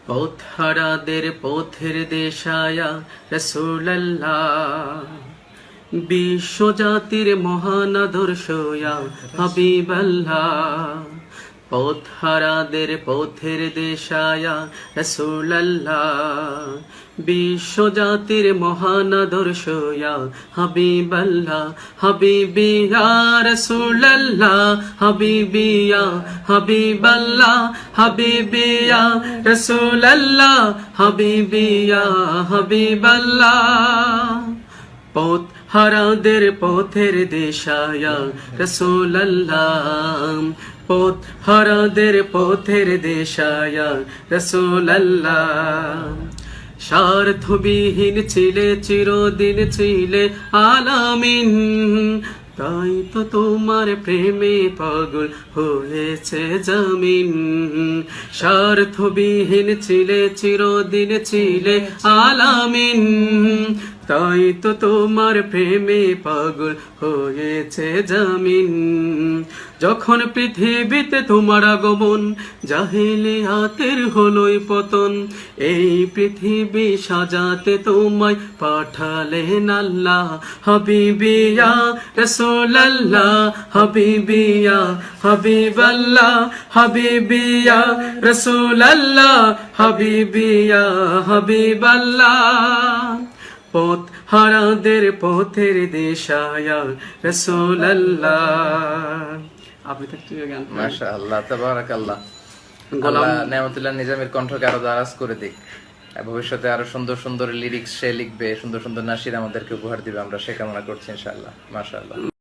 পথহারাদের পথের দেশায়া রাসূলুল্লাহ, বিশ্বজাতির মহান আদর্শয়া হাবিবাল্লাহ। পথহারাদের পথের দেশায়া রাসূলুল্লাহ, বিশ্বজাতির মহান আদর্শয়া হাবিবাল্লাহ। হাবিবিয়া রাসূলুল্লাহ, হাবিবিয়া হাবিবাল্লাহ, হাবিবিয়া রাসূলুল্লাহ, হাবিবিয়া হাবিবাল্লাহ। পথহারাদের পথের দিশায়া রাসূলুল্লাহ, পথহারাদের পথের দিশায়া রাসূলুল্লাহ। স্বার্থবিহীন ছিলে চিরদিন ছিলে আলামিন, তাই তো তোমার প্রেমে পাগল হয়েছে জমিন। স্বার্থবিহীন ছিলে চিরদিন ছিলে আলামিন, তাই তো তোমার প্রেমে পাগল হয়েছে জমিন। যখন পৃথিবীতে তোমার আগমন, জাহেলিয়াতের হলোই পতন। এই পৃথিবী সাজাতে তোমায় পাঠালেন আল্লাহ। হাবিবিয়া রাসূলুল্লাহ, হাবিবিয়া হাবিবাল্লাহ, হাবিবিয়া রাসূলুল্লাহ, হাবিবিয়া হাবিবাল্লাহ। পথহারাদের পথের দিশায়া রাসূলুল্লাহ। আপনি তো একটু গান করেন। মাশাআল্লাহ, তাবারাকাল্লাহ। আল্লাহ নেয়ামতুল্লাহ নিজামীর কণ্ঠকে আরো দারাজ করে দিক। ভবিষ্যতে আরো সুন্দর সুন্দর লিরিক্স সে লিখবে, সুন্দর সুন্দর নাশিদ আমাদেরকে উপহার দিবে, আমরা সে কামনা করছি ইনশাআল্লাহ। মাশাআল্লাহ।